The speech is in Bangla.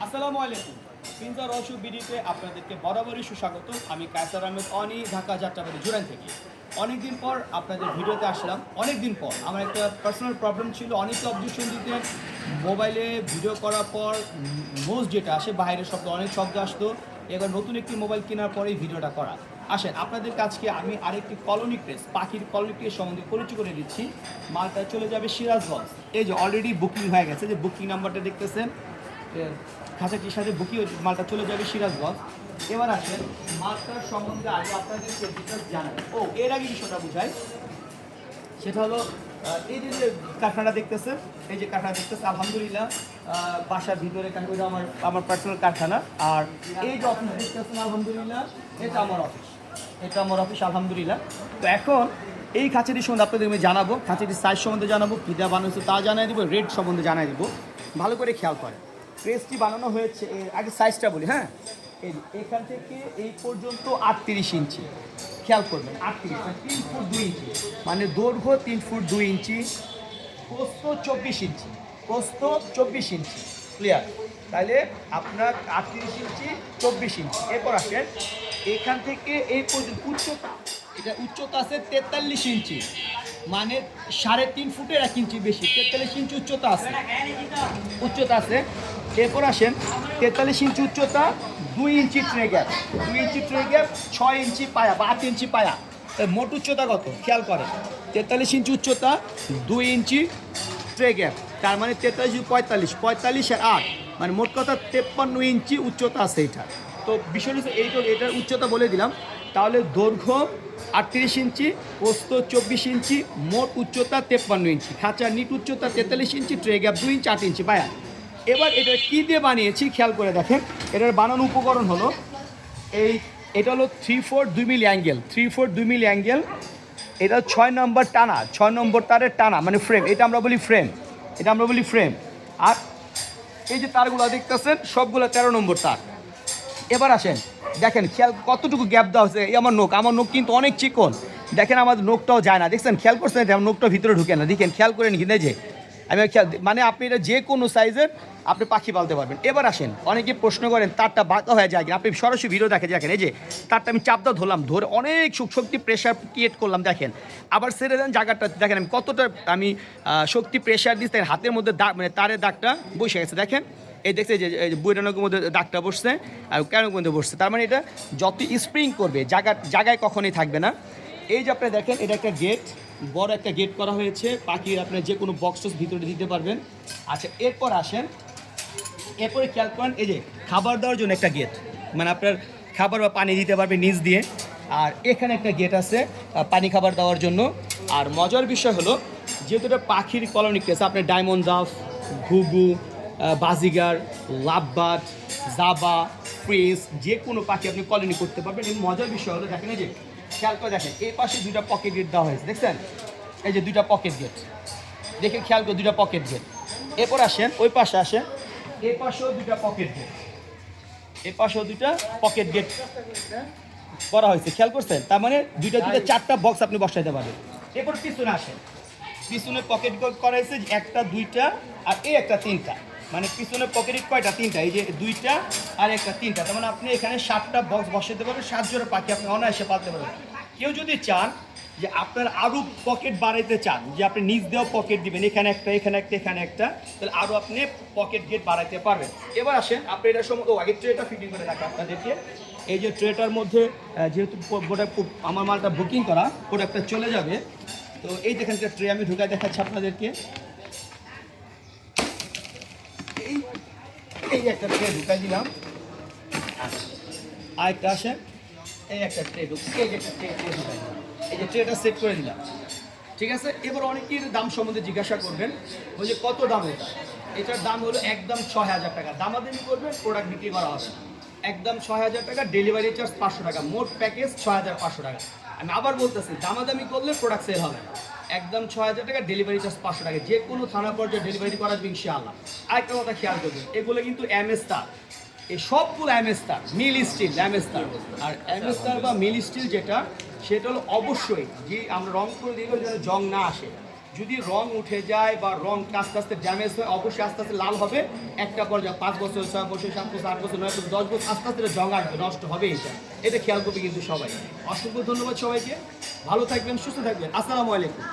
আসসালামু আলাইকুম। পিনজার রসু বিডিতে আপনাদেরকে বরাবরই সুস্বাগত। আমি কায়সার আহমেদ অনি, ঢাকা যাত্রাবাড়ি জুরাইন থেকে। অনেকদিন পর আপনাদের ভিডিওতে আসলাম। অনেক দিন পর আমার একটা পার্সোনাল প্রবলেম ছিল, অনেকে অবজেকশন দিতেন। মোবাইলে ভিডিও করার পর নোজ যেটা আসে বাইরের শব্দ, অনেক শব্দ আসতো। এবার নতুন একটি মোবাইল কেনার পরেই ভিডিওটা করা। আসেন আপনাদের কাছকে আমি আরেকটি কলোনি প্রেস, পাখির কলোনি প্রেস সম্বন্ধে পরিচয় করে দিচ্ছি। মালটা চলে যাবে সিরাজগঞ্জ। এই যে অলরেডি বুকিং হয়ে গেছে, যে বুকিং নাম্বারটা দেখতেছেন, খাঁচাটির সাথে বুকিং মালটা চলে যাবে সিরাজগঞ্জ। এবার আসেন মালটার সম্বন্ধে আগে আপনাদেরকে ডিটেলস জানাই। এর আগে বিষয়টা বুঝাই, সেটা হলো এই যে কারখানাটা দেখতেছেন, এই যে কারখানা দেখতেছে আলহামদুলিল্লাহ বাসার ভিতরে কারখানা আমার পার্সোনাল কারখানা। আর এই যে অফিস দেখতেছেন আলহামদুলিল্লাহ, এটা আমার অফিস, আলহামদুলিল্লাহ। তো এখন এই খাঁচাটির সম্বন্ধে আপনাদের আমি জানাবো, খাঁচাটির সাইজ সম্বন্ধে জানাবো, কীটা বানানো তা জানাই দিব, রেট সম্বন্ধে জানাই দিব। ভালো করে খেয়াল করেন, প্রেসটি বানানো হয়েছে, এর আগে সাইজটা বলি। হ্যাঁ, এই এখান থেকে এই পর্যন্ত 38 ইঞ্চি। খেয়াল করবেন 38, 3 ফুট 2 ইঞ্চি, মানে দৈর্ঘ্য 3 ফুট 2 ইঞ্চি, প্রস্থ 24 ইঞ্চি, প্রস্থ 24 ইঞ্চি। ক্লিয়ার? তাহলে আপনার 38 ইঞ্চি 24 ইঞ্চি। এরপর আসেন এখান থেকে এই পর্যন্ত উচ্চতা, এটা উচ্চতা আছে 43 ইঞ্চি, মানে 3.5 ফুটের 1 ইঞ্চি বেশি, 43 ইঞ্চি উচ্চতা আছে। এরপর আসেন 43 ইঞ্চি উচ্চতা, 2 ইঞ্চি ট্রে গ্যাপ, 6 ইঞ্চি পায়া বা 8 ইঞ্চি পায়া। মোট উচ্চতা কত খেয়াল করেন, 43 ইঞ্চি উচ্চতা, 2 ইঞ্চি ট্রে গ্যাপ, তার মানে 43, 45 আর 8, মানে মোট কথা 53 ইঞ্চি উচ্চতা আছে এটা। তো বিষয় হচ্ছে এটার উচ্চতা বলে দিলাম। তাহলে দৈর্ঘ্য 38 ইঞ্চি, প্রস্থ 24 ইঞ্চি, মোট উচ্চতা 53 ইঞ্চি, খাঁচার নিট উচ্চতা 43 ইঞ্চি, ট্রে গ্যাপ 2 ইঞ্চি, 8 ইঞ্চি পায়া। এবার এটা কী দিয়ে বানিয়েছি খেয়াল করে দেখেন। এটার বানানো উপকরণ হলো এটা হলো 3/4 2 মিলি অ্যাঙ্গেল, 3/4 2 মিলি অ্যাঙ্গেল। এটা 6 নম্বর টানা, 6 নম্বর তারের টানা, মানে ফ্রেম, এটা আমরা বলি ফ্রেম। আর এই যে তারগুলো দেখতেছেন সবগুলো 13 নম্বর তার। এবার আসেন দেখেন খেয়াল কতটুকু গ্যাপ দেওয়া হচ্ছে। এই আমার নোক কিন্তু অনেক চিকন, দেখেন আমাদের নোকটাও যায় না, দেখছেন? খেয়াল করছেন আমার নোকটা ভিতরে ঢুকে না, দেখেন খেয়াল করে নিন যে আমি খেয়াল, মানে আপনি এটা যে কোনো সাইজের আপনি পাখি পালতে পারবেন। এবার আসেন অনেকে প্রশ্ন করেন তারটা বাঁকা হয়ে যায়, আপনি সরাসরি ভিডিও দেখেন, এই যে তারটা আমি চাপটা ধরলাম, ধরে অনেক শক্তি প্রেশার ক্রিয়েট করলাম, দেখেন। আবার ছেড়ে দেন, জায়গাটা দেখেন আমি কতটা শক্তি প্রেশার দিচ্ছি, হাতের মধ্যে দাগ, মানে তারের দাগটা বসে গেছে, দেখেন। এই দেখছে যে বুড়ানোর মধ্যে দাগটা বসছে আর কেন মধ্যে বসছে, তার মানে এটা যত স্প্রিং করবে জায়গায় কখনোই থাকবে না। এই যে আপনি দেখেন এটা একটা গেট, বড় একটা গেট করা হয়েছে, পাখির আপনার যে কোনো বক্স ভিতরে দিতে পারবেন। আচ্ছা এরপর আসেন, এরপরে খেয়াল করেন এই যে খাবার দেওয়ার জন্য একটা গেট, মানে আপনার খাবার বা পানি দিতে পারবে নিচ দিয়ে। আর এখানে একটা গেট আছে পানি খাবার দেওয়ার জন্য। আর মজার বিষয় হলো যেহেতু এটা পাখির কলোনি প্লেস, আপনার ডায়মন্ড ডাফ, ঘুঘু, বাজিগার, লাভবার্ড, জাবা, ফ্রেস, যে কোনো পাখি আপনি কলোনি করতে পারবেন। এবং মজার বিষয় হলো দেখেন এই যে খেয়াল করে দেখেন এই পাশে 2টা পকেট গেট দেওয়া হয়েছে, দেখছেন? এই যে 2টা পকেট গেট, দেখে খেয়াল করে 2টা পকেট গেট। এরপর আসেন ওই পাশে আসেন, এই পাশেও 2টা পকেট গেট, এই পাশেও 2টা পকেট গেট করা হয়েছে, খেয়াল করছেন? তার মানে 2টা 4টা বক্স আপনি বসাইতে পারবেন। এরপর পিছনে আসেন, পিছনে পকেট গেট করা হয়েছে 1টা 2টা আর এই একটা 3টা, মানে পিছনে পকেট কয়টা 3টা, এই যে 2টা আর একটা 3টা, তার মানে আপনি এখানে 7টা বক্স বসাতে পারবেন, 7 জোড়া পাখি আপনি অনায়াসে পালতে পারবেন। কেউ যদি চান যে আপনার আরও পকেট বাড়াইতে চান, যে আপনি নিচ দিয়েও পকেট দিবেন, এখানে একটা, তাহলে আরও আপনি পকেট গেট বাড়াইতে পারবেন। এবার আসেন আপনি এটার সম্বন্ধে আগে ট্রেটা ফিটিং করে রাখা আপনাদেরকে। এই যে ট্রেটার মধ্যে যেহেতু আমার মালটা বুকিং করা, প্রোডাক্টটা চলে যাবে, তো এই দেখেন একটা ট্রে আমি ঢুকায় দেখাচ্ছি আপনাদেরকে। এই একটা ট্রে ঢুকাই দিলাম, আরেকটা আসেন, এই একটা ট্রে ঢুকিয়ে এই যে একটা ট্রে ঢুকাই দিলাম, এই যে ট্রেটা সেট করে দিলাম, ঠিক আছে? এবার অনেকের দাম সম্বন্ধে জিজ্ঞাসা করবেন, ওই যে কত দাম এটার দাম হলো একদম 6,000 টাকা। দামাদামি করবেন, প্রোডাক্ট বিক্রি করা হবে একদম 6,000 টাকা, ডেলিভারি চার্জ 500 টাকা, মোট প্যাকেজ 6,500 টাকা। আমি আবার বলতেছি দামাদামি করলে প্রোডাক্ট সেল হবে না, একদম 6,000 টাকা, ডেলিভারি চার্জ 500 টাকা, যে কোনো থানা পর্যায়ে ডেলিভারি করা যাবে ইনশাআল্লাহ। আরেকটা কথা খেয়াল করবেন, এগুলো কিন্তু এমএস তার, এই সবগুলো এমএস তার, মিল স্টিল এমএস তার। আর এমএস তার বা মিল স্টিল যেটা, সেটা হলো অবশ্যই যে আমরা রং করে দিলে যেন জং না আসে, যদি রং উঠে যায় বা রং আস্তে আস্তে ড্যামেজ হয়, অবশ্যই আস্তে আস্তে লাল হবে। একটা পর্যায়ে 5 বছর, 6 বছর, 7 বছর, 8 বছর, 9 বছর, 10 বছর আস্তে আস্তে জং আসবে, নষ্ট হবে। এটা খেয়াল করবে কিন্তু সবাই। অসংখ্য ধন্যবাদ সবাইকে, ভালো থাকবেন, সুস্থ থাকবেন। আসসালামু আলাইকুম।